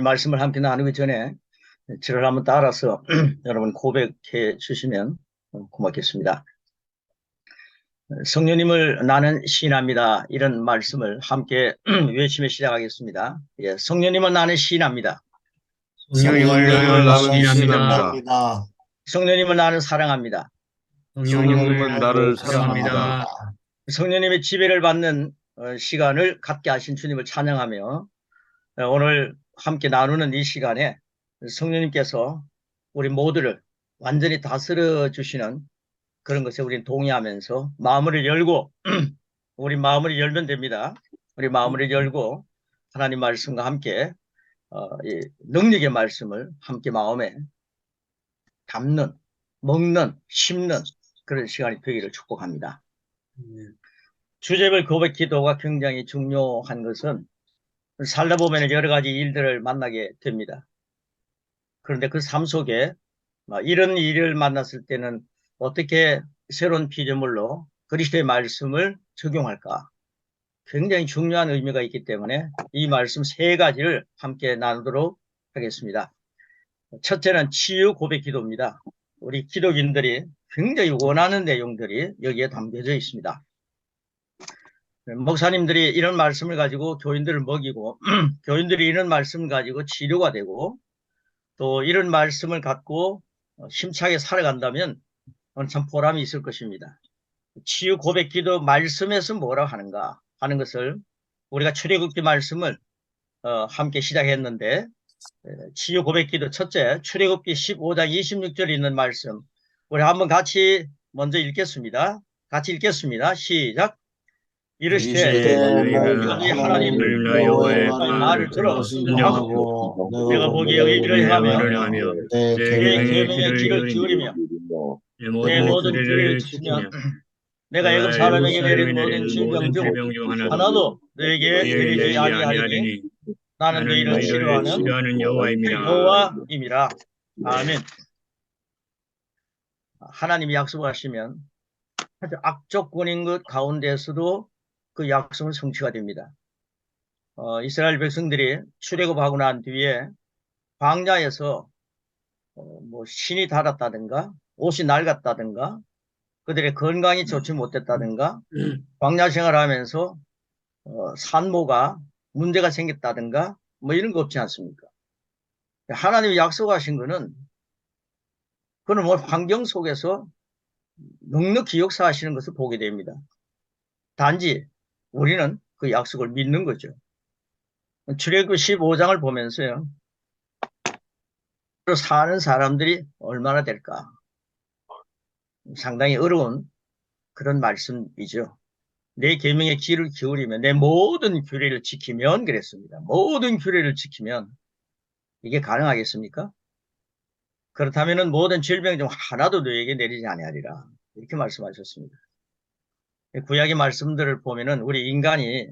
말씀을 함께 나누기 전에 저를 한번 따라서 여러분 고백해 주시면 고맙겠습니다. 성령님을 나는 시인합니다. 이런 말씀을 함께 외치며 시작하겠습니다. 예, 성령님은 나는 시인합니다. 성령님을 나는 시인합니다. 성령님을 나는 사랑합니다. 성령님은 나를 사랑합니다. 성령님의 지배를 받는 시간을 갖게 하신 주님을 찬양하며 오늘 함께 나누는 이 시간에 성령님께서 우리 모두를 완전히 다스려 주시는 그런 것에 우리는 동의하면서 마음을 열고 우리 마음을 열면 됩니다. 우리 마음을 열고 하나님 말씀과 함께 이 능력의 말씀을 함께 마음에 담는, 먹는, 심는 그런 시간이 되기를 축복합니다. 주제별 고백 기도가 굉장히 중요한 것은 살다 보면 여러 가지 일들을 만나게 됩니다. 그런데 그 삶 속에 이런 일을 만났을 때는 어떻게 새로운 피조물로 그리스도의 말씀을 적용할까? 굉장히 중요한 의미가 있기 때문에 이 말씀 세 가지를 함께 나누도록 하겠습니다. 첫째는 치유 고백 기도입니다. 우리 기독인들이 굉장히 원하는 내용들이 여기에 담겨져 있습니다. 목사님들이 이런 말씀을 가지고 교인들을 먹이고 교인들이 이런 말씀을 가지고 치료가 되고 또 이런 말씀을 갖고 힘차게 살아간다면 참 보람이 있을 것입니다. 치유 고백 기도 말씀에서 뭐라 하는가 하는 것을 우리가 출애굽기 말씀을 함께 시작했는데 치유 고백 기도 첫째 출애굽기 15장 26절에 있는 말씀 우리 한번 같이 먼저 읽겠습니다. 같이 읽겠습니다. 시작. 이르시되 너희 하나님 여호와의 말을 들어 순종하고 내가 보기에 의를 행하며 내 계명의 귀를 기울이며 내 모든 길을 지키면 내가 애굽 사람에게 내린 모든 질병 중 하나도 너에게 내리지 아니하리니 나는 너희를 치료하는 여호와임이라. 아멘. 하나님이 약속하시면 아주 악조건인 것 가운데서도 그 약속은 성취가 됩니다. 이스라엘 백성들이 출애굽하고 난 뒤에 광야에서 뭐 신이 닳았다든가 옷이 낡았다든가 그들의 건강이 좋지 못했다든가 광야 생활하면서 산모가 문제가 생겼다든가 뭐 이런 거 없지 않습니까? 하나님이 약속하신 거는 그는 뭐 환경 속에서 넉넉히 역사하시는 것을 보게 됩니다. 단지 우리는 그 약속을 믿는 거죠. 출애굽 15장을 보면서요. 사는 사람들이 얼마나 될까? 상당히 어려운 그런 말씀이죠. 내 계명에 귀를 기울이면 내 모든 규례를 지키면 그랬습니다. 모든 규례를 지키면 이게 가능하겠습니까? 그렇다면 모든 질병 중 하나도 너에게 내리지 아니하리라. 이렇게 말씀하셨습니다. 구약의 말씀들을 보면은 우리 인간이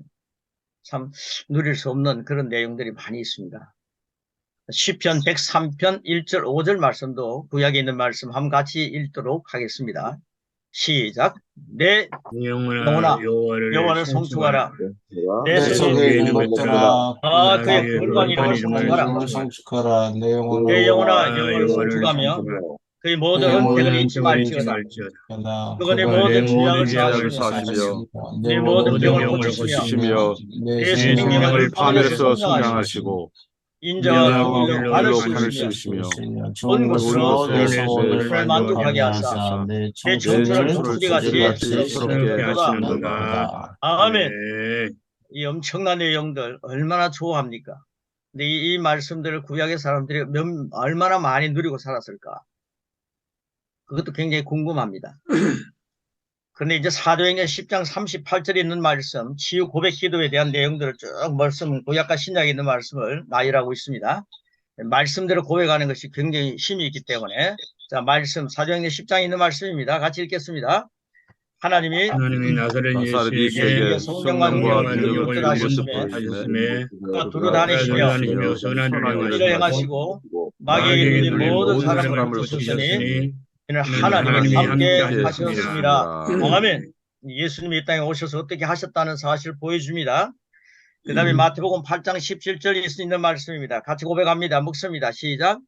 참 누릴 수 없는 그런 내용들이 많이 있습니다. 시편 103편 1절 5절 말씀도 구약에 있는 말씀 한번 같이 읽도록 하겠습니다. 시작. 내 영혼아 여호와를 성축하라. 내 속에 있는 것들아 그의 건강이름을 성축하라. 내 영혼아 여호와를 성축하며 그의 모든 은택을 잊지 말지어다. 그가 내 모든 죄악을 사하시며 내 모든 병을 고치시며 내 생명을 하늘에서 성장하시고 인자와 길로 간을 씌우시며 온 것으로 내 영혼을 만족하게 하사 내 청춘을 푸르지같이 시끄럽게 하시는도다. 아멘. 이 엄청난 내용들 얼마나 좋아합니까? 근데 이 말씀들을 구약의 사람들이 얼마나 많이 누리고 살았을까? 그것도 굉장히 궁금합니다. 그런데 이제 사도행전 10장 38절에 있는 말씀, 치유 고백 기도에 대한 내용들을 쭉 말씀, 구약과 신약에 있는 말씀을 나열하고 있습니다. 말씀대로 고백하는 것이 굉장히 힘이 있기 때문에 자 말씀 사도행전 10장에 있는 말씀입니다. 같이 읽겠습니다. 하나님이 나사렛 예수에게 성령과 능력을 주셨음에 그가 두루 다니시며 선한 일을 행하시고 마귀에게 밀린 모든 사람을 고치셨으니 이는 하나님이 함께 하셨습니다. 아멘. 예수님이 이 땅에 오셔서 어떻게 하셨다는 사실을 보여줍니다. 그 다음에 마태복음 8장 17절에 있는 말씀입니다. 같이 고백합니다. 묵습니다. 시작.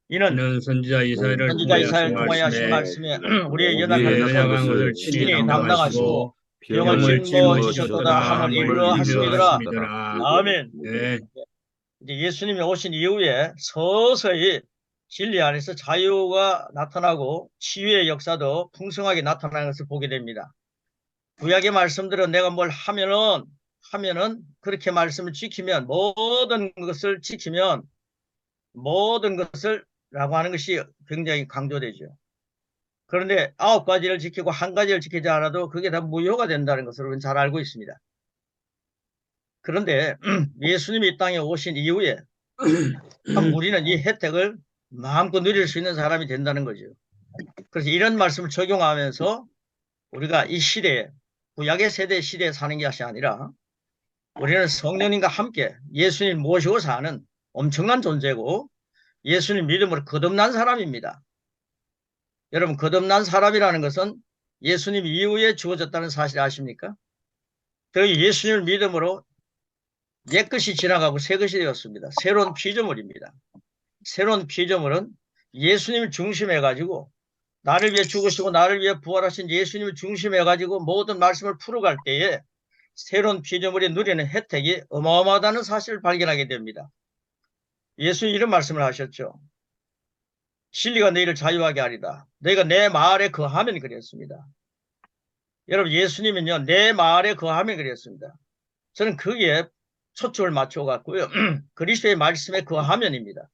이는 선지자 이사야를 선지자 이사야를 통하여 하신 말씀에 말씀에 우리의 우리의 연약한 연약한 것을 것을 친히 친히 담당하시고 병을 병을 짊어지셨도다 짊어지셨도다 함을 함을 이루어 하심이더라. 이루어하심이더라. 아멘. 네. 이제 예수님이 오신 이후에 서서히 진리 안에서 자유가 나타나고 치유의 역사도 풍성하게 나타나는 것을 보게 됩니다. 구약의 말씀들은 내가 뭘 하면은 그렇게 말씀을 지키면 모든 것을 지키면 모든 것을 라고 하는 것이 굉장히 강조되죠. 그런데 9가지를 지키고 1가지를 지키지 않아도 그게 다 무효가 된다는 것을 우리는 잘 알고 있습니다. 그런데 예수님이 이 땅에 오신 이후에 우리는 이 혜택을 마음껏 누릴 수 있는 사람이 된다는 거죠. 그래서 이런 말씀을 적용하면서 우리가 이 시대에 구약의 세대 시대에 사는 것이 아니라 우리는 성령님과 함께 예수님 모시고 사는 엄청난 존재고 예수님 믿음으로 거듭난 사람입니다. 여러분, 거듭난 사람이라는 것은 예수님 이후에 주어졌다는 사실 아십니까? 그 예수님을 믿음으로 옛것이 지나가고 새것이 되었습니다. 새로운 피조물입니다. 새로운 피조물은 예수님을 중심해가지고 나를 위해 죽으시고 나를 위해 부활하신 예수님을 중심해가지고 모든 말씀을 풀어갈 때에 새로운 피조물이 누리는 혜택이 어마어마하다는 사실을 발견하게 됩니다. 예수님 이런 말씀을 하셨죠. 진리가 너희를 자유하게 하리다. 너희가 내 말에 거하면 그랬습니다. 여러분, 예수님은요, 내 말에 거하면 그랬습니다. 저는 거기에 초점을 맞춰갖고요. 그리스도의 말씀에 거하면입니다.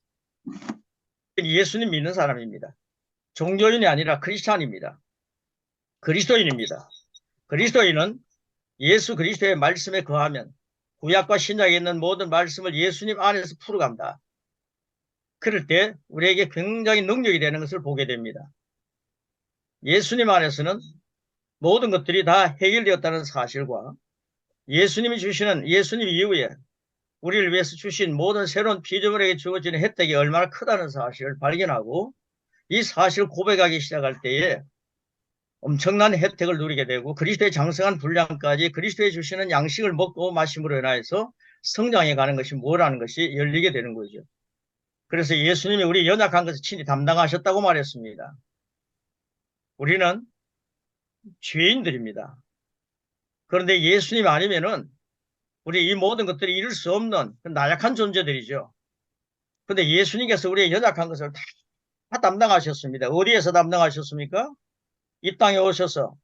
예수님 믿는 사람입니다. 종교인이 아니라 크리스찬입니다. 그리스도인입니다. 그리스도인은 예수 그리스도의 말씀에 거하면 구약과 신약에 있는 모든 말씀을 예수님 안에서 풀어간다. 그럴 때 우리에게 굉장히 능력이 되는 것을 보게 됩니다. 예수님 안에서는 모든 것들이 다 해결되었다는 사실과 예수님이 주시는 예수님 이후에 우리를 위해서 주신 모든 새로운 피조물에게 주어지는 혜택이 얼마나 크다는 사실을 발견하고 이 사실을 고백하기 시작할 때에 엄청난 혜택을 누리게 되고 그리스도의 장성한 분량까지 그리스도의 주시는 양식을 먹고 마심으로 인하여서 성장해 가는 것이 뭐라는 것이 열리게 되는 거죠. 그래서 예수님이 우리 연약한 것을 친히 담당하셨다고 말했습니다. 우리는 죄인들입니다. 그런데 예수님 아니면은 우리 이 모든 것들이 이룰 수 없는 나약한 존재들이죠. 그런데 예수님께서 우리의 연약한 것을 다 담당하셨습니다. 어디에서 담당하셨습니까? 이 땅에 오셔서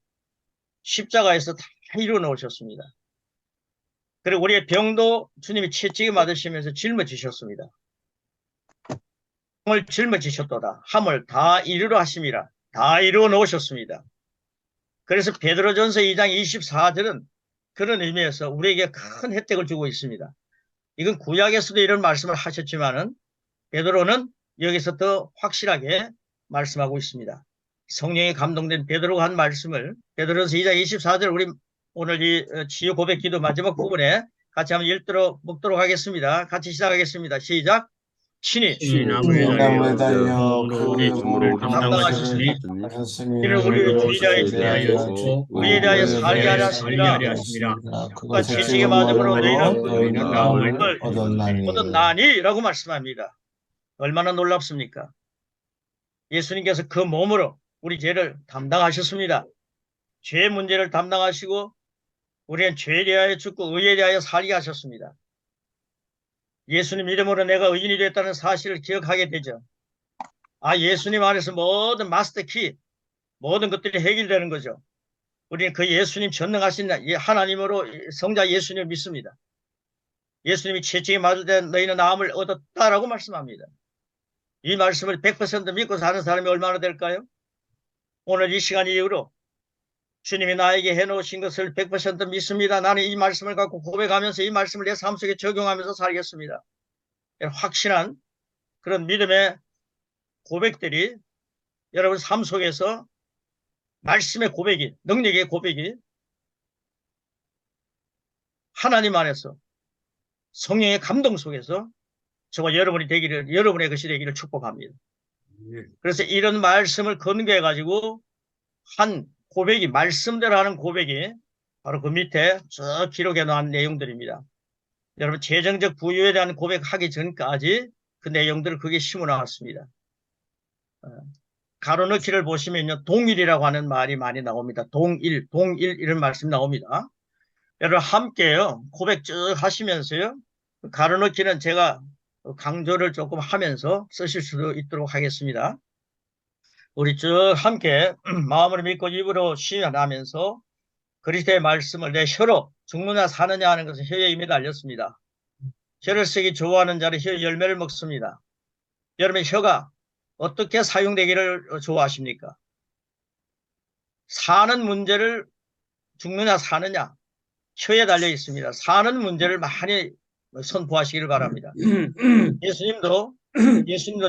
십자가에서 다 이루어 놓으셨습니다. 그리고 우리의 병도 주님이 채찍에 맞으시면서 짊어지셨습니다. 병을 짊어지셨도다. 함을 다 이루려 하심이라. 다 이루어 놓으셨습니다. 그래서 베드로전서 2장 24절은 그런 의미에서 우리에게 큰 혜택을 주고 있습니다. 이건 구약에서도 이런 말씀을 하셨지만은 베드로는 여기서 더 확실하게 말씀하고 있습니다. 성령에 감동된 베드로가 한 말씀을 베드로전서 2장 24절 우리 오늘 이 치유 고백 기도 마지막 부분에 같이 한번 읽도록 하겠습니다. 같이 시작하겠습니다. 시작. 친히 나무에 달려 우리 우리를 담당하셨으니 담당하셨으니 이는 우리를 주의자에 주의하였고 우리에 대하여 살게 하려 하심이라. 그가 채찍에 맞음으로 너희는 나음을 얻었나니라고 말씀합니다. 얼마나 놀랍습니까? 예수님께서 그 몸으로 우리 죄를 담당하셨습니다. 죄 문제를 담당하시고 우리는 죄에 대하여 죽고 의에 대하여 살게 하셨습니다. 예수님 이름으로 내가 의인이 됐다는 사실을 기억하게 되죠. 아, 예수님 안에서 모든 마스터키, 모든 것들이 해결되는 거죠. 우리는 그 예수님 전능하신 하나님으로 성자 예수님을 믿습니다. 예수님이 채찍에 맞을 때 너희는 나음을 얻었다라고 말씀합니다. 이 말씀을 100% 믿고 사는 사람이 얼마나 될까요? 오늘 이 시간 이후로 주님이 나에게 해놓으신 것을 100% 믿습니다. 나는 이 말씀을 갖고 고백하면서 이 말씀을 내 삶 속에 적용하면서 살겠습니다. 확신한 그런 믿음의 고백들이 여러분 삶 속에서 말씀의 고백이, 능력의 고백이 하나님 안에서 성령의 감동 속에서 저와 여러분이 되기를, 여러분의 것이 되기를 축복합니다. 그래서 이런 말씀을 근거해 가지고 한 고백이, 말씀대로 하는 고백이 바로 그 밑에 쭉 기록해 놓은 내용들입니다. 여러분 재정적 부유에 대한 고백하기 전까지 그 내용들을 그게 심어 나왔습니다. 가로넣기를 보시면요, 동일이라고 하는 말이 많이 나옵니다. 동일 이런 말씀 나옵니다. 여러분 함께요 고백 쭉 하시면서요, 가로넣기는 제가 강조를 조금 하면서 쓰실 수도 있도록 하겠습니다. 우리 쭉 함께 마음으로 믿고 입으로 시인하면서 그리스도의 말씀을 내 혀로 죽느냐 사느냐 하는 것은 혀에 이미 달렸습니다. 혀를 쓰기 좋아하는 자는 혀 열매를 먹습니다. 여러분 혀가 어떻게 사용되기를 좋아하십니까? 사는 문제를 죽느냐 사느냐 혀에 달려 있습니다. 사는 문제를 많이 선포하시기를 바랍니다. 예수님도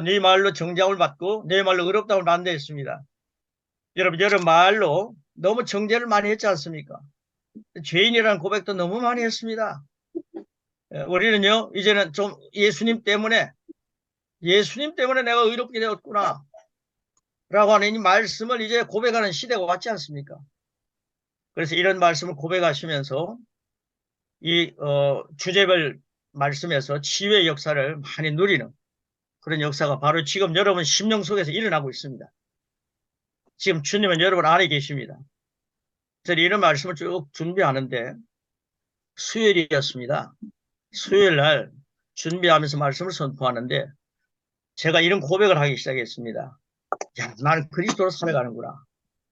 네 말로 정죄함을 받고 내 말로 의롭다고 난대했습니다. 여러분 말로 너무 정죄를 많이 했지 않습니까? 죄인이라는 고백도 너무 많이 했습니다. 우리는요 이제는 좀 예수님 때문에 내가 의롭게 되었구나 라고 하는 이 말씀을 이제 고백하는 시대가 왔지 않습니까? 그래서 이런 말씀을 고백하시면서 이 주제별 말씀에서 치유의 역사를 많이 누리는 그런 역사가 바로 지금 여러분 심령 속에서 일어나고 있습니다. 지금 주님은 여러분 안에 계십니다. 저는 이런 말씀을 쭉 준비하는데 수요일이었습니다. 수요일 날 준비하면서 말씀을 선포하는데 제가 이런 고백을 하기 시작했습니다. 야, 나는 그리스도로 살아가는구나.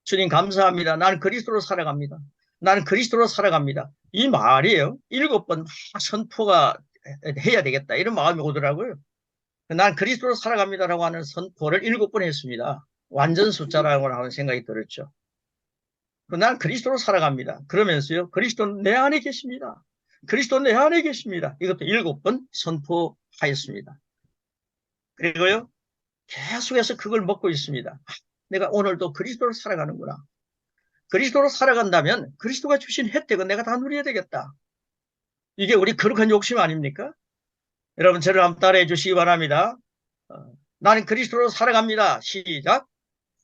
주님 감사합니다. 나는 그리스도로 살아갑니다. 나는 그리스도로 살아갑니다. 이 말이에요. 7번 선포가 해야 되겠다. 이런 마음이 오더라고요. 난 그리스도로 살아갑니다라고 하는 선포를 7번 했습니다. 완전 숫자라고 하는 생각이 들었죠. 난 그리스도로 살아갑니다. 그러면서요, 그리스도는 내 안에 계십니다. 그리스도는 내 안에 계십니다. 이것도 7번 선포하였습니다. 그리고요, 계속해서 그걸 먹고 있습니다. 내가 오늘도 그리스도로 살아가는구나. 그리스도로 살아간다면 그리스도가 주신 혜택은 내가 다 누려야 되겠다. 이게 우리 거룩한 욕심 아닙니까? 여러분 저를 한번 따라해 주시기 바랍니다. 나는 그리스도로 살아갑니다. 시작.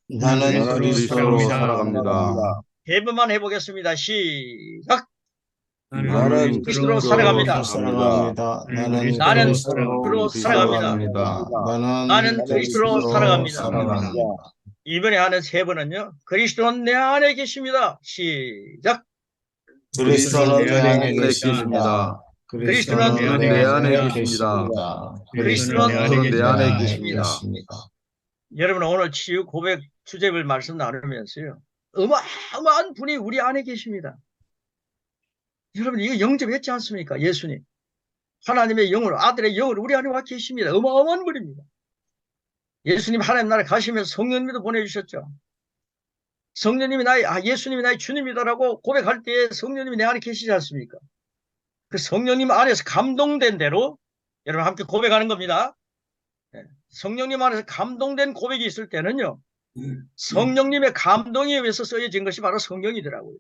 나는 그리스도로 살아갑니다. 3번만 해보겠습니다. 시작. 나는 그리스도로 살아갑니다. 나는 그리스도로 살아갑니다. 나는 그리스도로 살아갑니다. 이번에 하는 3번은요. 그리스도는 내 안에 계십니다. 시작. 그리스도는 내 안에 계십니다. 그리스도는 내 안에 계십니다. 그리스도는 내 안에 계십니다. 여러분 오늘 치유 고백 주제별 말씀 나누면서요. 어마어마한 분이 우리 안에 계십니다. 여러분 이거 영접했지 않습니까? 예수님. 하나님의 영으로 아들의 영으로 우리 안에 와 계십니다. 어마어마한 분입니다. 예수님 하나님 나라 가시면서 성령님도 보내주셨죠. 예수님이 나의 주님이다라고 고백할 때 성령님이 내 안에 계시지 않습니까? 그 성령님 안에서 감동된 대로 여러분 함께 고백하는 겁니다. 성령님 안에서 감동된 고백이 있을 때는요. 성령님의 감동에 의해서 쓰여진 것이 바로 성경이더라고요.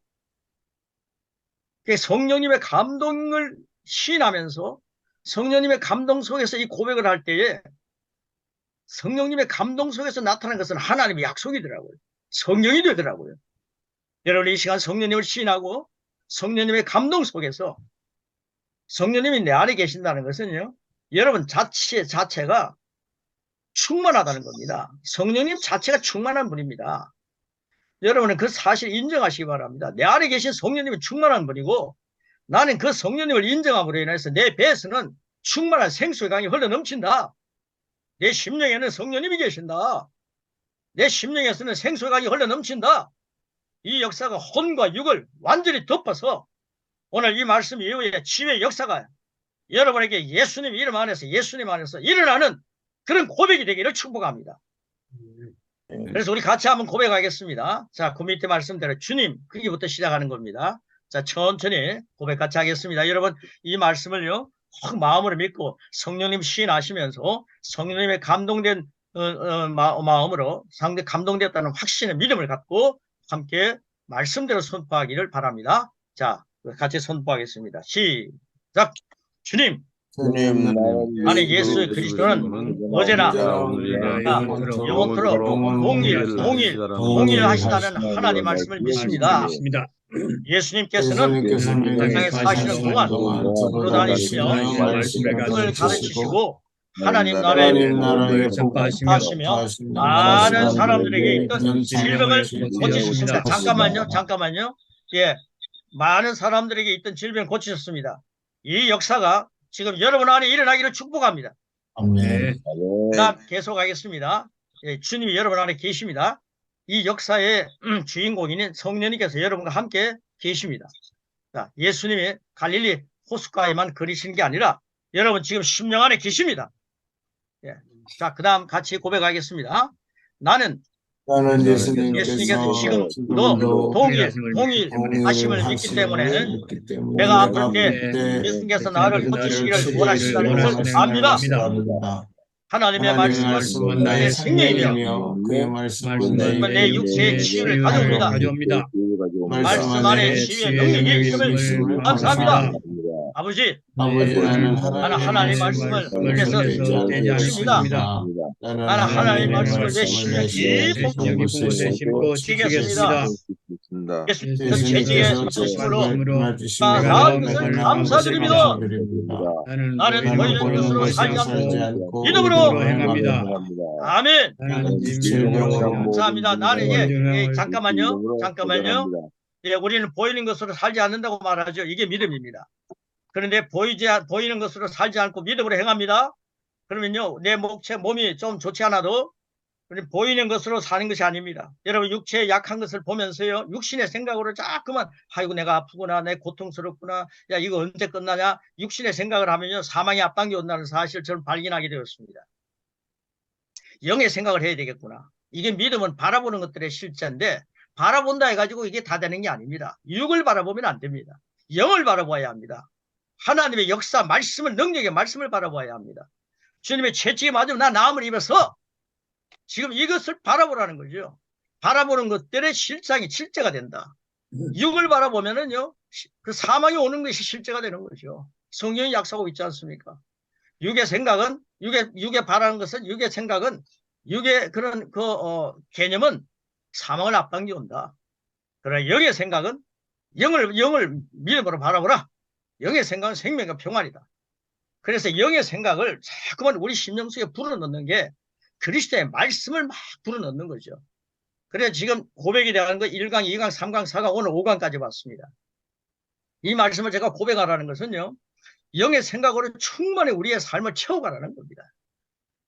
성령님의 감동을 시인하면서 성령님의 감동 속에서 이 고백을 할 때에 성령님의 감동 속에서 나타난 것은 하나님의 약속이더라고요. 성령이 되더라고요. 여러분 이 시간 성령님을 시인하고 성령님의 감동 속에서 성령님이 내 안에 계신다는 것은요. 여러분 자체가 충만하다는 겁니다. 성령님 자체가 충만한 분입니다. 여러분은 그 사실 인정하시기 바랍니다. 내 안에 계신 성령님은 충만한 분이고 나는 그 성령님을 인정함으로 인해서 내 배에서는 충만한 생수의 강이 흘러넘친다. 내 심령에는 성령님이 계신다. 내 심령에서는 생수의 강이 흘러넘친다. 이 역사가 혼과 육을 완전히 덮어서 오늘 이 말씀 이후에 치유의 역사가 여러분에게 예수님 이름 안에서 예수님 안에서 일어나는 그런 고백이 되기를 축복합니다. 그래서 우리 같이 한번 고백하겠습니다. 자, 그 밑에 말씀대로 주님 거기부터 시작하는 겁니다. 자, 천천히 고백 같이 하겠습니다. 여러분 이 말씀을요 확 마음으로 믿고 성령님 시인하시면서 성령님의 감동된 마음으로 상대 감동되었다는 확신의 믿음을 갖고 함께 말씀대로 선포하기를 바랍니다. 자, 같이 선포하겠습니다. 시작. 주님 안에 예수 그리스도는 어제나 영원토록 동일하시다는 하나님 말씀을 믿습니다. 예수님께서는 예수님께서는 땅에 사시는 동안 돌아다니시며 말씀을 복음을 가르치시고 가르치시고 하나님 나라의 하나님 나라의 복음을 전파하시며 전파하시며 많은 사람들에게 있던 있던 질병을 고치셨습니다. 고치셨습니다. 잠깐만요. 예, 많은 사람들에게 있던 질병 고치셨습니다. 이 역사가 지금 여러분 안에 일어나기를 축복합니다. 아멘. 나 계속하겠습니다. 예, 주님이 여러분 안에 계십니다. 이 역사의 주인공인 성령님께서 여러분과 함께 계십니다. 자, 예수님이 갈릴리 호숫가에만 거리시는 게 아니라 여러분 지금 심령 안에 계십니다. 예. 자, 그 다음 같이 고백하겠습니다. 나는 나는 예수님께서 지금도 동일 하심을 믿기 때문에 내가 아플 때 예수님께서 나를 고치시기를 원하신다는 것을 압니다. 하나님의 말씀은 나의 생명이며 그의 말씀은 말씀은 내 육체의 치유를 가져옵니다. 말씀 안에 치유의 능력이 있음을 감사합니다. 아버지, 나는 나는 하나님의 말씀을 입에서 칩니다. 나는 하나님의 말씀을 내 심령 깊은 곳에 지겠습니다. 예수님께서 제지에 서심으로 나은 것을 감사드립니다. 나는 보이는 것으로 살지 않고 믿음으로 행합니다. 아멘. 감사합니다. 나는 잠깐만요. 예, 우리는 보이는 것으로 살지 않는다고 말하죠. 이게 믿음입니다. 그런데 보이는 것으로 살지 않고 믿음으로 행합니다. 그러면요, 내 몸이 좀 좋지 않아도 보이는 것으로 사는 것이 아닙니다. 여러분, 육체의 약한 것을 보면서요, 육신의 생각으로 자꾸만 아이고 내가 아프구나, 내 고통스럽구나, 야 이거 언제 끝나냐, 육신의 생각을 하면요 사망이 앞당겨 온다는 사실을 저는 발견하게 되었습니다. 영의 생각을 해야 되겠구나. 이게 믿음은 바라보는 것들의 실제인데, 바라본다 해가지고 이게 다 되는 게 아닙니다. 육을 바라보면 안 됩니다. 영을 바라봐야 합니다. 하나님의 역사, 말씀을, 능력의 말씀을 바라봐야 합니다. 주님의 채찍에 맞으면 나 나음을 입어서 지금 이것을 바라보라는 거죠. 바라보는 것들의 실제가 된다. 육을 바라보면은요, 그 사망이 오는 것이 실제가 되는 거죠. 성경이 약속하고 있지 않습니까? 육의 생각은, 육에 바라는 것은, 육의 생각은, 육의 그런 개념은 사망을 앞당겨 온다. 그러나 영의 생각은 영을 믿음으로 바라보라. 영의 생각은 생명과 평안이다. 그래서 영의 생각을 자꾸만 우리 심령 속에 불어넣는 게 그리스도의 말씀을 막 불어넣는 거죠. 그래서 지금 고백이 되는 거 1강, 2강, 3강, 4강, 오늘 5강까지 봤습니다. 이 말씀을 제가 고백하라는 것은요, 영의 생각으로 충분히 우리의 삶을 채워가라는 겁니다.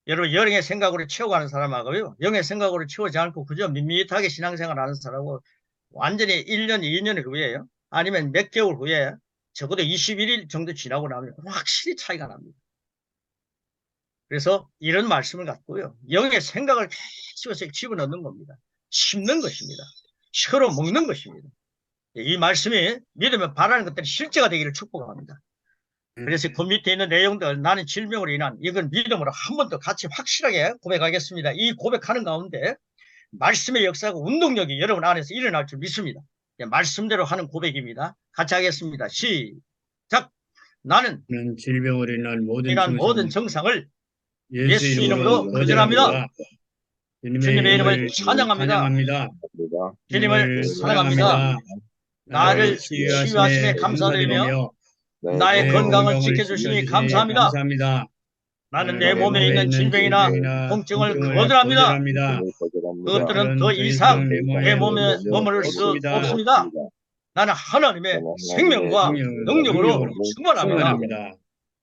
여러분, 영의 생각으로 채워가는 사람하고요, 영의 생각으로 채우지 않고 그저 밋밋하게 신앙생활 하는 사람하고 완전히 1년, 2년 후에요, 아니면 몇 개월 후에 적어도 21일 정도 지나고 나면 확실히 차이가 납니다. 그래서 이런 말씀을 갖고요, 영의 생각을 계속 집어넣는 겁니다. 심는 것입니다. 서로 먹는 것입니다. 이 말씀이 믿으면 바라는 것들이 실제가 되기를 축복합니다. 그래서 그 밑에 있는 내용들, 나는 질병으로 인한, 이건 믿음으로 한 번 더 같이 확실하게 고백하겠습니다. 이 고백하는 가운데 말씀의 역사가 운동력이 여러분 안에서 일어날 줄 믿습니다. 말씀대로 하는 고백입니다. 같이 하겠습니다. 시작. 나는 질병으로 인한 모든 정상을 예수 이름으로 거절합니다. 주님의 이름을 찬양합니다. 주님을 사랑합니다. 나를 치유하심에 감사드리며 나의 건강을 지켜주시니 감사합니다. 나는 내 몸에 있는 질병이나 통증을 거절합니다. 그것들은 더 이상 내 몸에 머무를 수 없습니다. 나는 하나님의 생명과 능력으로 충만합니다.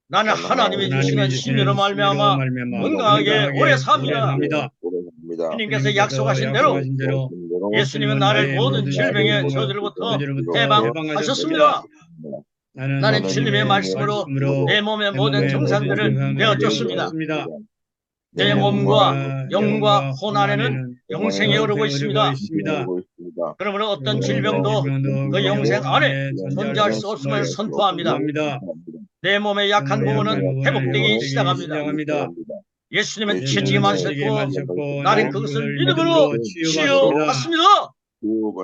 나는 하나님이 주시는 신유로 말미암아 건강하게 오래 삽니다. 주님께서 약속하신 대로 예수님은 나를 모든 질병의 저주로부터 해방하셨습니다. 나는 주님의 말씀으로 내 몸의 모든 정상들을 내어줬습니다. 내 몸과 영과 혼 안에는 영생이 흐르고 있습니다. 그러므로 어떤 질병도 그 영생 안에 존재할 수 없음을 선포합니다. 내 몸의 약한 부분은 회복되기 시작합니다. 예수님은 채찍만 셨고 나는 그것을 믿음으로 치유받습니다.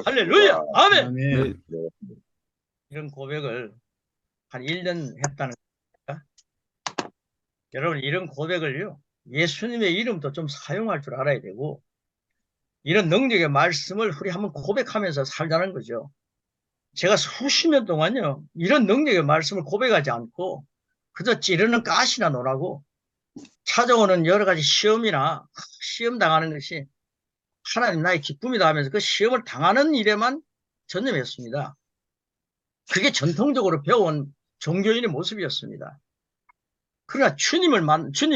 할렐루야. 아멘. 이런 고백을 한 1년 했다는 겁니다. 여러분, 이런 고백을요, 예수님의 이름도 좀 사용할 줄 알아야 되고, 이런 능력의 말씀을 우리 한번 고백하면서 살자는 거죠. 제가 수십 년 동안요, 이런 능력의 말씀을 고백하지 않고 그저 찌르는 가시나 노라고 찾아오는 여러 가지 시험이나 시험 당하는 것이 하나님 나의 기쁨이다 하면서 그 시험을 당하는 일에만 전념했습니다. 그게 전통적으로 배워온 종교인의 모습이었습니다. 그러나 주님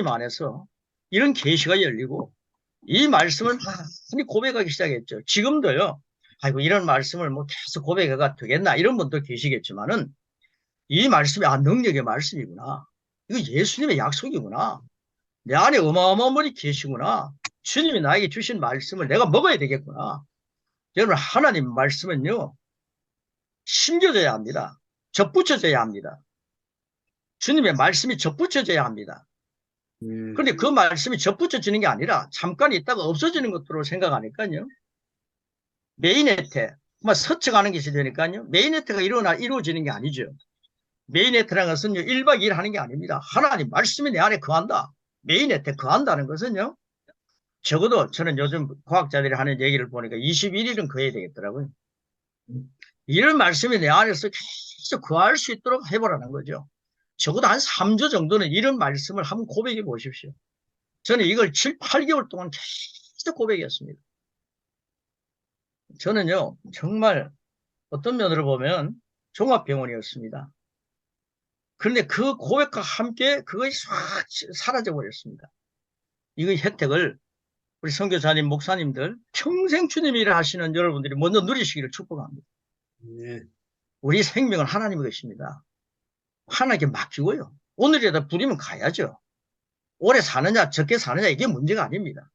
안에서 이런 계시가 열리고 이 말씀을 많이 고백하기 시작했죠. 지금도요. 아이고 이런 말씀을 뭐 계속 고백해가 되겠나 이런 분도 계시겠지만은 이 말씀이 능력의 말씀이구나. 이거 예수님의 약속이구나. 내 안에 어마어마한 분이 계시구나. 주님이 나에게 주신 말씀을 내가 먹어야 되겠구나. 여러분 하나님 말씀은요. 심겨져야 합니다. 접붙여져야 합니다. 주님의 말씀이 접붙여져야 합니다. 그런데 그 말씀이 접붙여지는 게 아니라 잠깐 있다가 없어지는 것으로 생각하니까요. 메인 혜택, 서쳐가는 것이 되니까요. 메인 혜택가 이루어지는 게 아니죠. 메인 혜택이라는 것은요, 1박 2일 하는 게 아닙니다. 하나님 말씀이 내 안에 거한다. 메인 혜택 거한다는 것은요, 적어도 저는 요즘 과학자들이 하는 얘기를 보니까 21일은 거해야 되겠더라고요. 이런 말씀이 내 안에서 계속 거할 수 있도록 해보라는 거죠. 적어도 한 3주 정도는 이런 말씀을 한번 고백해 보십시오. 저는 이걸 7, 8개월 동안 계속 고백했습니다. 저는요, 정말 어떤 면으로 보면 종합병원이었습니다. 그런데 그 고백과 함께 그것이 싹 사라져버렸습니다. 이 혜택을 우리 선교사님, 목사님들, 평생 주님 일을 하시는 여러분들이 먼저 누리시기를 축복합니다. 우리 생명은 하나님의 것입니다. 하나님께 맡기고요. 오늘이라도 부리면 가야죠. 오래 사느냐, 적게 사느냐, 이게 문제가 아닙니다.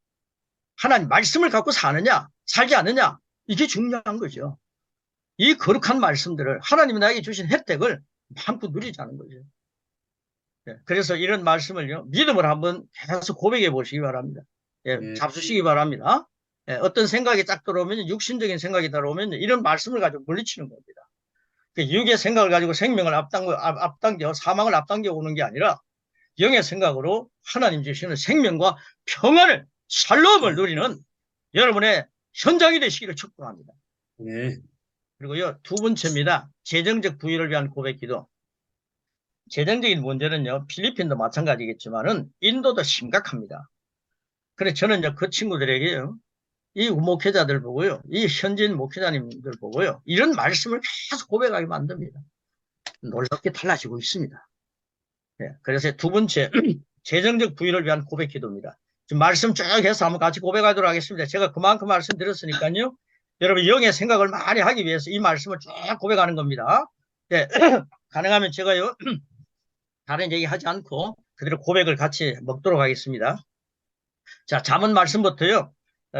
하나님 말씀을 갖고 사느냐, 살지 않느냐, 이게 중요한 거죠. 이 거룩한 말씀들을 하나님이 나에게 주신 혜택을 마음껏 누리자는 거죠. 그래서 이런 말씀을요, 믿음을 한번 계속 고백해 보시기 바랍니다. 잡수시기 바랍니다. 어떤 생각이 딱 들어오면, 육신적인 생각이 들어오면 이런 말씀을 가지고 물리치는 겁니다. 육의 생각을 가지고 생명을 앞당겨 사망을 앞당겨 오는 게 아니라 영의 생각으로 하나님 주시는 생명과 평안을 샬롬을 누리는 여러분의 현장이 되시기를 축복합니다. 그리고요, 두 번째입니다. 재정적 부유를 위한 고백기도. 재정적인 문제는요, 필리핀도 마찬가지겠지만은 인도도 심각합니다. 그래서 저는 그 친구들에게요, 이 목회자들 보고요, 이 현지인 목회자님들 보고요, 이런 말씀을 계속 고백하게 만듭니다. 놀랍게 달라지고 있습니다. 그래서 두 번째, 재정적 부유를 위한 고백 기도입니다. 지금 말씀 쭉 해서 한번 같이 고백하도록 하겠습니다. 제가 그만큼 말씀드렸으니까요, 여러분 영의 생각을 많이 하기 위해서 이 말씀을 쭉 고백하는 겁니다. 가능하면 제가요, 다른 얘기 하지 않고 그대로 고백을 같이 먹도록 하겠습니다. 자, 잠언 말씀부터요,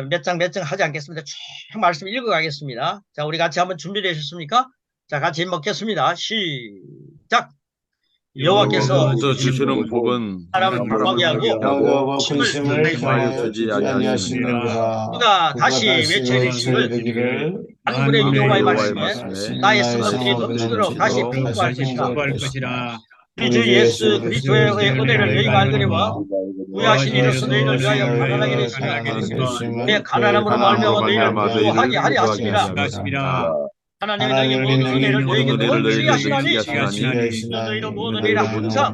몇 장 하지 않겠습니다. 쭉 말씀 읽어가겠습니다. 자, 우리 같이 한번 준비되셨습니까? 자, 같이 먹겠습니다. 시작! 여호와께서 주시는 복은 사람을 불쌍히 하고 근심을 주지 아니하시느니라. 누가 다시 외쳐주시기를 만군의 여호와의 말씀에 나의 성읍들이 넘치도록 다시 풍부할 것이라. 우리 주 예수 그리스도의 은혜를 너희가 알거니와 구하신 이로서 너희를 위하여 가난하게 되시며 내 가난함으로 말미암아 너희를 부유하게 하려 하심이라. 하나님이 너희에게 모든 은혜를 너희에게 넘치게 하시나니 너희로 모든 일을 항상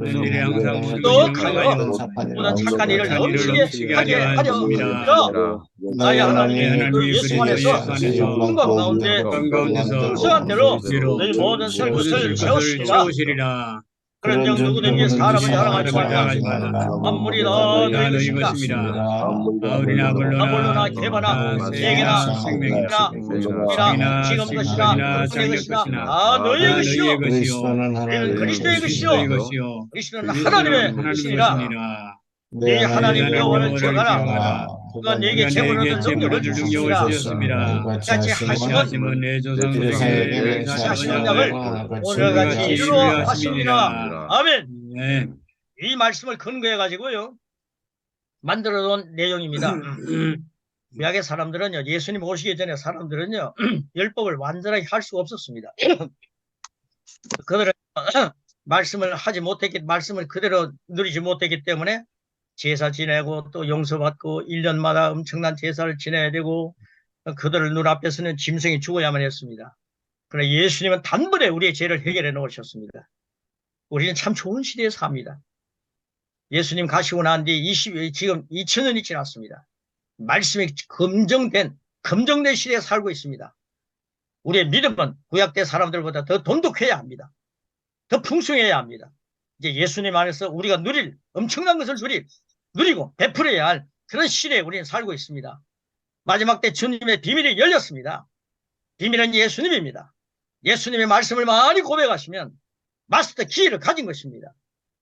떡하여 모든 착한 일을 넘치게 하게 하려 합니다. 나의 하나님 그 예수 안에서 영광 가운데 순수한 대로 너희 모든 것을 채우시리라. 그런 정 누구든지 사람을 자랑하지 말라. 만물이 다 너희 것입니다. 아볼로나 게바나 세계나 생명이나 지금 것이나 은혜 것이나 다 너희의 것이요 우리는 그리스도의 것이요 그리스도는 하나님의 것이니라. 네 하나님 여호와를 기억하라. 그가 네게 재물을 얻는 능력을 주셨습니다. 같이 하시면 내 조상들에게 하시는 약을 오늘같이 이루어 하십니다. 아멘. 이 말씀을 근거해 가지고요 만들어 놓은 내용입니다. 구약의 사람들은요, 예수님 오시기 전에 사람들은요 율법을 완전하게 할 수가 없었습니다. 그들은 말씀을 그대로 누리지 못했기 때문에 제사 지내고 또 용서받고 1년마다 엄청난 제사를 지내야 되고 그들을 눈앞에서는 짐승이 죽어야만 했습니다. 그러나 예수님은 단번에 우리의 죄를 해결해 놓으셨습니다. 우리는 참 좋은 시대에 삽니다. 예수님 가시고 난 뒤 지금 2000년이 지났습니다. 말씀이 검증된 시대에 살고 있습니다. 우리의 믿음은 구약 때 사람들보다 더 돈독해야 합니다. 더 풍성해야 합니다. 이제 예수님 안에서 우리가 누릴 엄청난 것을 누리고 베풀어야 할 그런 시대에 우리는 살고 있습니다. 마지막 때 주님의 비밀이 열렸습니다. 비밀은 예수님입니다. 예수님의 말씀을 많이 고백하시면 마스터 키를 가진 것입니다.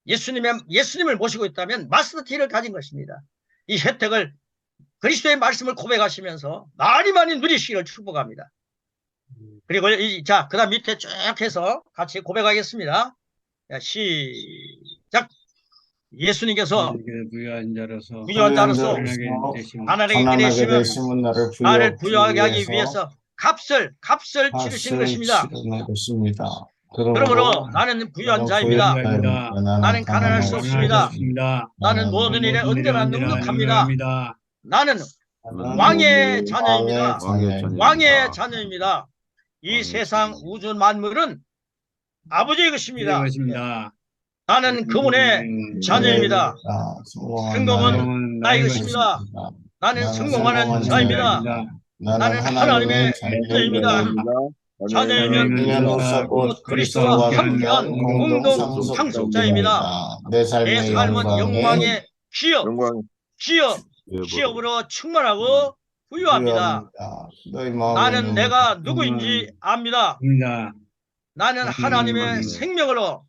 예수님을 모시고 있다면 마스터 키를 가진 것입니다. 이 혜택을 그리스도의 말씀을 고백하시면서 많이 누리시기를 축복합니다. 그리고 자, 그 다음 밑에 쭉 해서 같이 고백하겠습니다. 자, 시작. 예수님께서 부유한 자로서 가난하게 되시면 나를 부유하게 하기 위해서 값을 치르신 것입니다. 그러므로 나는 부유한 자입니다. 나는 가난할 수 없습니다. 나는 모든 일에 언제나 넉넉합니다. 나는 왕의 자녀입니다. 왕의 자녀입니다. 이 세상 우주 만물은 아버지의 것입니다. 나는 그분의 자녀입니다. 성공은 나의 것입니다. 나는 성공하는 자입니다. 나는 하나님의 자녀입니다. 자녀이면 그리스도와 함께한 공동 상속자입니다. 내 삶은 영광의 기업으로 충만하고 부유합니다. 나는 내가 누구인지 압니다. 나는 하나님의 생명으로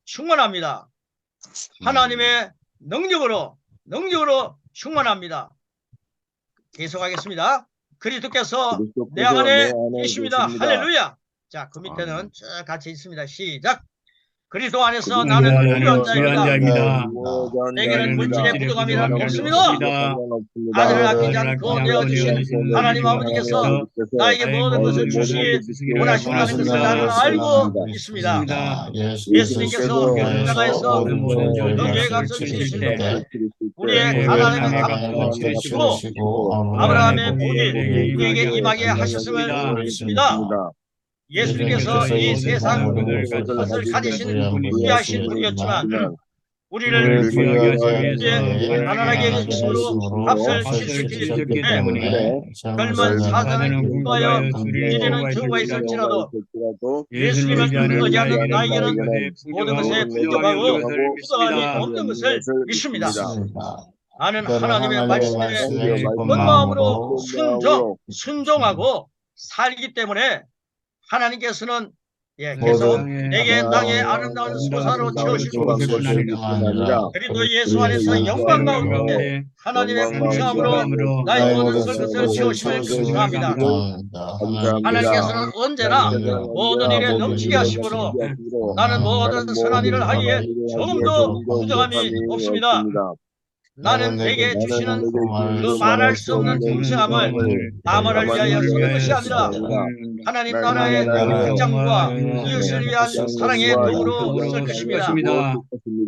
충만합니다. 하나님의 능력으로 충만합니다. 계속하겠습니다. 그리스도께서 내 안에 계십니다. 할렐루야. 자, 그 밑에는 쭉 같이 있습니다. 시작. 그리스도 안에서 나는 부유한 자입니다. 내게는 물질의 부족함이란 없습니다. 아들을 아끼지 않고 내어주신 하나님 아버지께서 나에게 모든 것을 주시기 원하신다는 것을 나는 알고 있습니다. 예수님께서 십자가에서 너희의 값을 치르실 때 우리의 가난함의 값을 치르시고 아브라함의 복이 우리에게 임하게 하셨음을 믿습니다. 예수님께서 이 세상 모든 것을 가지신 위하신 분이었지만 우리를 이제 가난하게 해주심으로 값을 치르셨기 때문에 젊은 사자는 굶어하여 이제는 경우가 있을지라도 예수님을 의지하는 나에게는 모든 것에 풍족하고 부족함이 없는 것을 믿습니다. 나는 하나님의 말씀에 온 마음으로 순종하고 살기 때문에 하나님께서는 계속 내게 땅의 아름다운 소사로 채우실 것입니다. 그리고 예수 안에서 영광 가운데 하나님의 풍성함으로 나의 모든 것을 채우심을 감사합니다. 하나님께서는 언제나 모든 일에 넘치게 하심으로 나는 모든 선한 일을 하기에 조금도 부족함이 없습니다. 나는 내게 주시는 그 말할 수 없는 풍성함을 남을 위하여 쓰는 것이 아니라 하나님 나라의 확장과 이웃을 위한 사랑의 도구로 쓸 것입니다.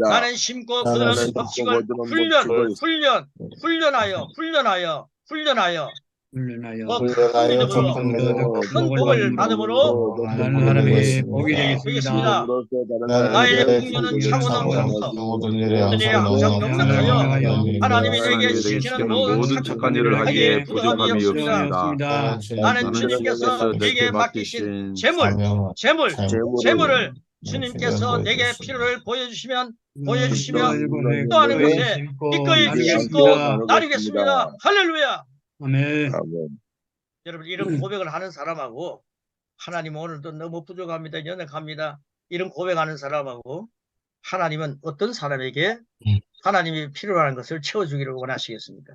나는 심고 거두는 법칙을 훈련하여 큰 복을 받음으로 하나님의 복이 되겠습니다. 나의 풍요는 차고 넘쳐서 모든 일에 항상 넉넉하여 하나님이 내게 시키는 모든 착한 일을 하기에 부족함이 없습니다. 나는 주님께서 내게 맡기신 재물을 주님께서 내게 필요를 보여주시며 또 하는 곳에 기꺼이 심고 나누겠습니다. 할렐루야. 아멘. 여러분, 이런 고백을 하는 사람하고 하나님 오늘도 너무 부족합니다. 연약합니다. 이런 고백하는 사람하고 하나님은 어떤 사람에게 하나님이 필요한 것을 채워주기를 원하시겠습니까?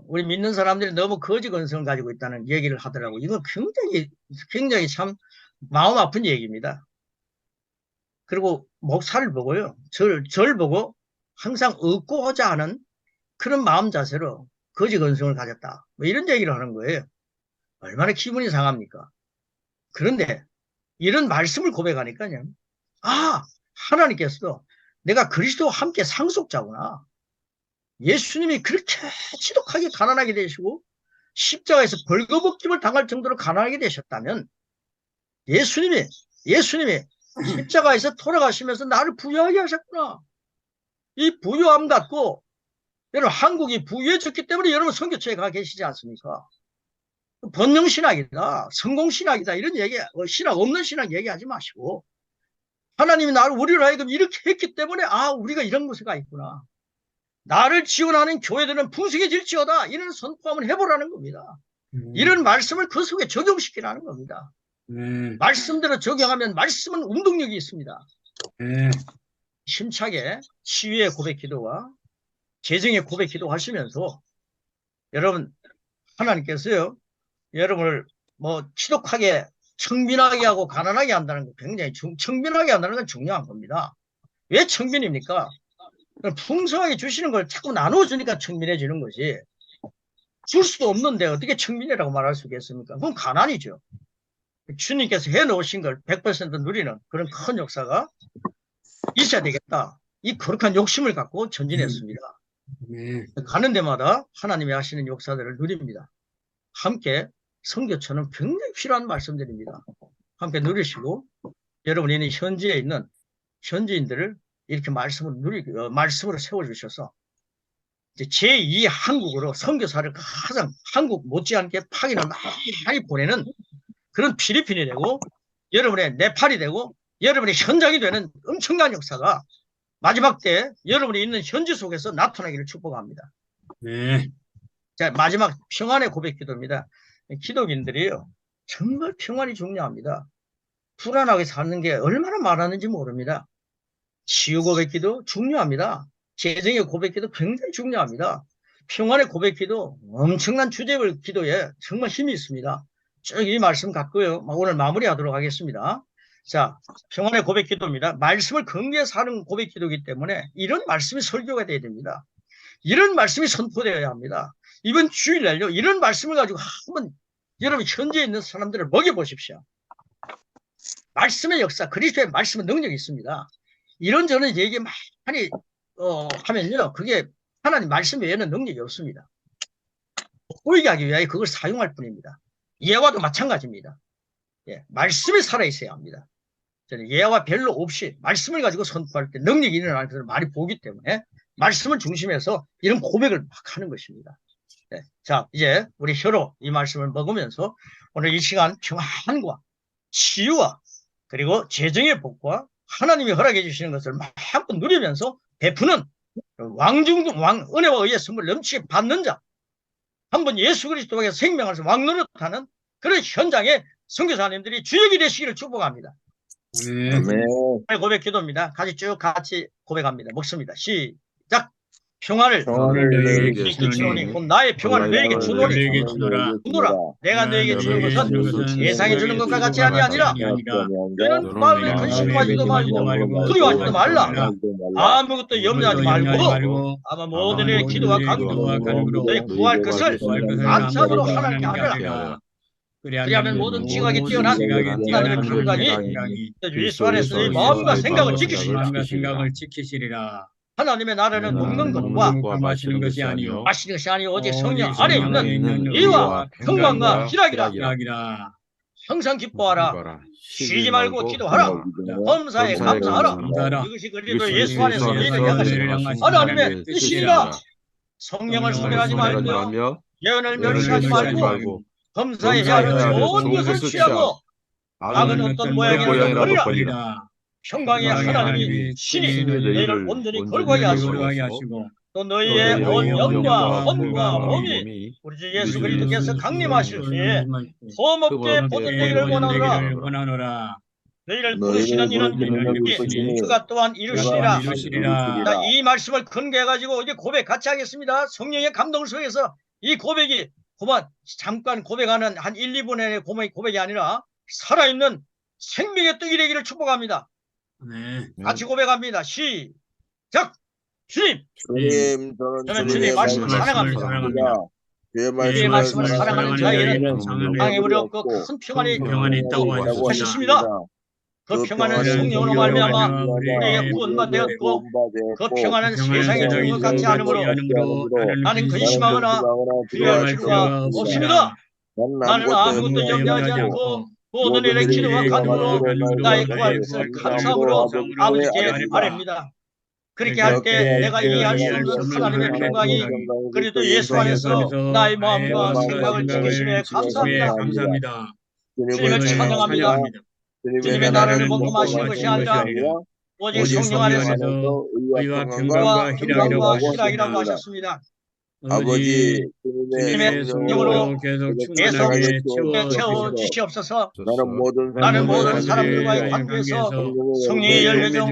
우리 믿는 사람들이 너무 거지 근성을 가지고 있다는 얘기를 하더라고요. 이건 굉장히 참 마음 아픈 얘기입니다. 그리고 목사를 보고요. 절 보고 항상 얻고자 하는 그런 마음 자세로 거지 근성을 가졌다. 뭐 이런 얘기를 하는 거예요. 얼마나 기분이 상합니까? 그런데 이런 말씀을 고백하니까요. 하나님께서도 내가 그리스도와 함께 상속자구나. 예수님이 그렇게 지독하게 가난하게 되시고 십자가에서 벌거벗김을 당할 정도로 가난하게 되셨다면 예수님이 십자가에서 돌아가시면서 나를 부유하게 하셨구나. 이 부유함 갖고 여러분 한국이 부유해졌기 때문에 여러분 선교처에 가 계시지 않습니까? 번영신학이다, 성공신학이다 이런 얘기, 신학 없는 신학 얘기하지 마시고 하나님이 나를 우리를 하여금 이렇게 했기 때문에 우리가 이런 곳에 가 있구나. 나를 지원하는 교회들은 풍성해질지어다. 이런 선포 한번 해보라는 겁니다. 이런 말씀을 그 속에 적용시키라는 겁니다. 말씀대로 적용하면 말씀은 운동력이 있습니다. 힘차게 치유의 고백 기도와 재정의 고백 기도 하시면서 여러분 하나님께서요 여러분을 지독하게 청빈하게 하고 가난하게 한다는 거 굉장히 청빈하게 한다는 건 중요한 겁니다. 왜 청빈입니까? 풍성하게 주시는 걸 자꾸 나눠주니까 청빈해지는 거지. 줄 수도 없는데 어떻게 청빈이라고 말할 수 있겠습니까? 그건 가난이죠. 주님께서 해놓으신 걸 100% 누리는 그런 큰 역사가 있어야 되겠다. 이 거룩한 욕심을 갖고 전진했습니다. 가는 데마다 하나님이 하시는 역사들을 누립니다. 함께 선교처는 굉장히 필요한 말씀드립니다. 함께 누리시고 여러분이 현지에 있는 현지인들을 이렇게 말씀으로 세워주셔서 이제 제2 한국으로 선교사를 가장 한국 못지않게 파견을 많이 보내는 그런 필리핀이 되고 여러분의 네팔이 되고 여러분의 현장이 되는 엄청난 역사가 마지막 때 여러분이 있는 현지 속에서 나타나기를 축복합니다. 자, 마지막 평안의 고백 기도입니다. 기독인들이요 정말 평안이 중요합니다. 불안하게 사는 게 얼마나 많았는지 모릅니다. 치유 고백 기도 중요합니다. 재정의 고백 기도 굉장히 중요합니다. 평안의 고백 기도 엄청난 주제별 기도에 정말 힘이 있습니다. 쭉 이 말씀 갖고요 오늘 마무리하도록 하겠습니다. 자, 평안의 고백 기도입니다. 말씀을 근거해서 하는 고백 기도이기 때문에 이런 말씀이 설교가 돼야 됩니다. 이런 말씀이 선포되어야 합니다. 이번 주일날요 이런 말씀을 가지고 한번 여러분 현지에 있는 사람들을 먹여보십시오. 말씀의 역사, 그리스도의 말씀은 능력이 있습니다. 이런저런 얘기 많이 하면요 그게 하나님 말씀 외에는 능력이 없습니다. 보이게 하기 위하여 그걸 사용할 뿐입니다. 예화도 마찬가지입니다. 예, 말씀이 살아있어야 합니다. 저는 예화와 별로 없이 말씀을 가지고 선포할 때 능력이 일어나는 것을 많이 보기 때문에 말씀을 중심해서 이런 고백을 막 하는 것입니다. 네. 자, 이제 우리 혀로 이 말씀을 먹으면서 오늘 이 시간 평안과 치유와 그리고 재정의 복과 하나님이 허락해 주시는 것을 막 한번 누리면서 베푸는 은혜와 의의 선물 넘치게 받는 자, 한번 예수 그리스도에게 생명을 왕노릇하는 그런 현장에 선교사님들이 주역이 되시기를 축복합니다. 고백 기도입니다. 같이 고백합니다. 먹습니다. 시작. 평안을 너에게 주노니 곧 나의 평안을 너에게 주노니 주노라. 내가 너에게 주는 것은 세상에 주는 것과 같이 아니하니라. 너는 마음에 근심하지도 말고 두려워하지도 말라. 아무것도 염려하지 말고 아마 모든 일에 기도와 간구로 너의 구할 것을 감사함으로 하나님께 하라. 그리하면 모든 지각이 뛰어난 하나님의 평강이 예수 안에서 이 마음과 생각을 지키시리라. 하나님의 나라는 먹는 것과 마시는 것이 아니요 마시는 것이 아니요 오직 성령 안에 있는 이와 평강과 희락이라. 항상 기뻐하라. 쉬지 말고 기도하라. 범사에 감사하라. 이것이 그리스도 예수 안에서 너희를 향하신 하나님의 뜻이니라. 성령을 소멸하지 말며 예언을 멸시하지 말고 범사에 헤아려 좋은 것을 취하고 악은 어떤 모양이라도 버리라. 평강의 하나님이 신이 너희를 온전히 걸거하게 하시고 또 너희의 온 영과 혼과 몸이 우리 주 예수 그리스도께서 강림하실 때에 험없게 보존되기를 원하노라. 너희를 부르시는 이는 주가 또한 이루시리라. 자, 이 말씀을 근거해가지고 이제 고백 같이 하겠습니다. 성령의 감동 속에서 이 고백이 잠깐 고백하는 한 1, 2분의 고백이 아니라 살아있는 생명의 떡이 되기를 축복합니다. 같이 고백합니다. 시작! 주님! 저는 주님의 말씀을 사랑합니다. 주의 말씀을 사랑하는 자에게는 방해물이 없고 큰 평안이 있다고 하셨습니다. 그 평안은 성령으로 말미암아 우리에게 구원받 되었고 그 평안은 세상에 주는 것 같지 않으므로 나는 근심하거나 두려워할 필요가 없습니다. 나는 아무것도 염려하지 않고 모든 일에 기도와 간구로 나의 구할 것을 감사함으로 아버지께 아뢰입니다. 그렇게 할 때 내가 이해할 수 없는 하나님의 평강이 그리도 예수 안에서 나의 마음과 생각을 지키심에 감사합니다. 주님을 찬양합니다. 주님의 나라를 목금하시는 것이 아니라 오직 성령 안에서 의와 평강과 평강과 희락이라고 하셨습니다. 아버지 주님의 성령으로 계속 계속 충만하게 채워 주시옵소서. 나는 나는 모든 모든 사람들과의 관계에서 성령의 열매 중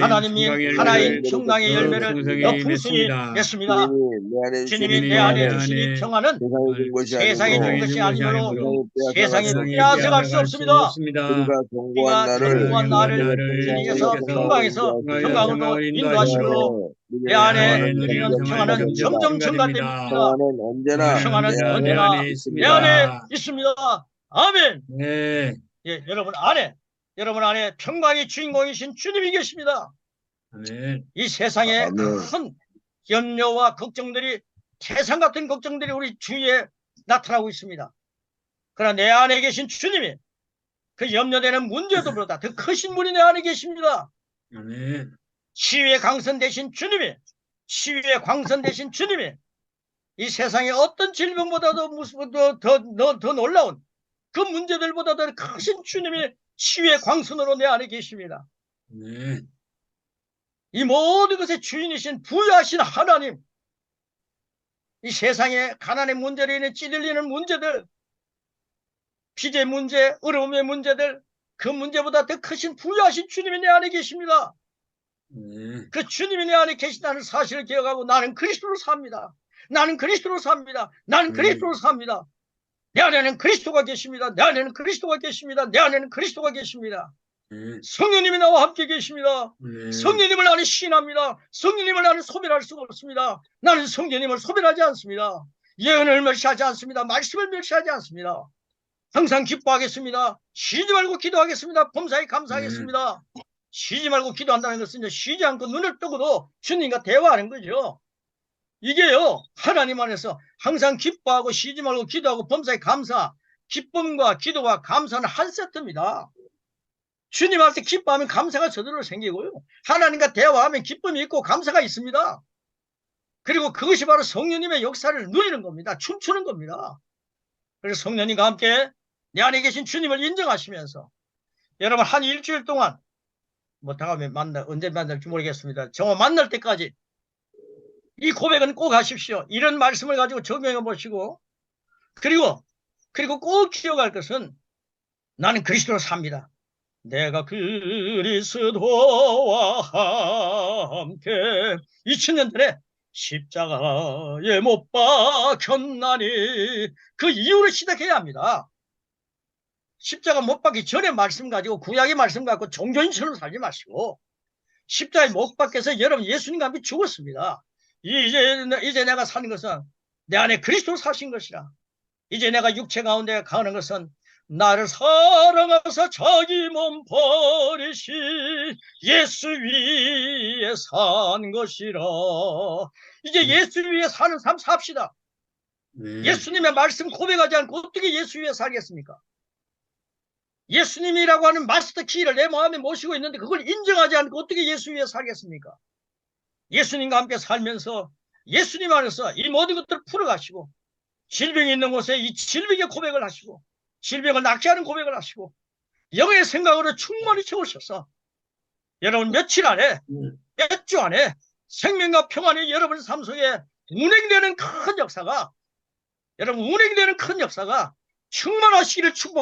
하나님이 하나인 평강의 열매를 더 풍성히 맺습니다. 주님이 내 안에 주신 이 평안은 세상에 준 것이 아니므로 세상에 빼앗아갈 수 없습니다. 우리가 견고한 나를 주님께서 평강에서 평강으로 인도하시므로 내 안에 누리는 평안은 점점 증가됩니다. 평안은 언제나 내 안에 있습니다. 아멘. 네. 예, 여러분 안에 평강의 주인공이신 주님이 계십니다. 아멘. 이 세상에 큰 염려와 걱정들이 태산 같은 걱정들이 우리 주위에 나타나고 있습니다. 그러나 내 안에 계신 주님이 그 염려되는 문제들보다 더 크신 분이 내 안에 계십니다. 아멘. 치유의 강선 되신 주님이 이 세상의 어떤 질병보다도 더 놀라운 그 문제들보다 더 크신 주님이 치유의 광선으로 내 안에 계십니다. 아멘. 이 모든 것의 주인이신 부유하신 하나님, 이 세상의 가난의 문제로 인해 찌들리는 문제들, 빚의 문제, 어려움의 문제들, 그 문제보다 더 크신 부유하신 주님이 내 안에 계십니다. 그 주님이 내 안에 계시다는 사실을 기억하고 나는 그리스도로 삽니다. 나는 그리스도로 삽니다. 나는 그리스도로 삽니다. 내 안에는 그리스도가 계십니다. 내 안에는 그리스도가 계십니다. 내 안에는 그리스도가 계십니다. 성령님이 나와 함께 계십니다. 성령님을 나는 시인합니다. 성령님을 나는 소멸할 수가 없습니다. 나는 성령님을 소멸하지 않습니다. 예언을 멸시하지 않습니다. 말씀을 멸시하지 않습니다. 항상 기뻐하겠습니다. 쉬지 말고 기도하겠습니다. 범사에 감사하겠습니다. 쉬지 말고 기도한다는 것은 쉬지 않고 눈을 뜨고도 주님과 대화하는 거죠. 이게요, 하나님 안에서 항상 기뻐하고 쉬지 말고 기도하고 범사에 감사, 기쁨과 기도와 감사는 한 세트입니다. 주님한테 기뻐하면 감사가 저절로 생기고요. 하나님과 대화하면 기쁨이 있고 감사가 있습니다. 그리고 그것이 바로 성령님의 역사를 누리는 겁니다. 춤추는 겁니다. 그래서 성령님과 함께 내 안에 계신 주님을 인정하시면서 여러분 한 일주일 동안 다음에 언제 만날지 모르겠습니다. 정말 만날 때까지 이 고백은 꼭 하십시오. 이런 말씀을 가지고 적용해 보시고 그리고 꼭 기억할 것은 나는 그리스도로 삽니다. 내가 그리스도와 함께 2000년 전에 십자가에 못 박혔나니 그 이후로 시작해야 합니다. 십자가 못 박기 전에 말씀 가지고 구약의 말씀 갖고 종교인처럼 살지 마시고 십자가에 못 박혀서 여러분 예수님과 함께 죽었습니다. 이제 내가 사는 것은 내 안에 그리스도 사신 것이라. 이제 내가 육체 가운데 가는 것은 나를 사랑하사 자기 몸 버리신 예수 위에 산 것이라. 이제 예수 위에 사는 삶 삽시다. 예수님의 말씀 고백하지 않고 어떻게 예수 위에 살겠습니까? 예수님이라고 하는 마스터 키를 내 마음에 모시고 있는데 그걸 인정하지 않고 어떻게 예수 위에 살겠습니까? 예수님과 함께 살면서 예수님 안에서 이 모든 것들을 풀어가시고 질병이 있는 곳에 이 질병의 고백을 하시고 질병을 낫게 고백을 하시고 영의 생각으로 충만히 채우셔서 여러분 며칠 안에 몇 주 안에 생명과 평안이 여러분 삶 속에 운행되는 큰 역사가 충만하시기를 축복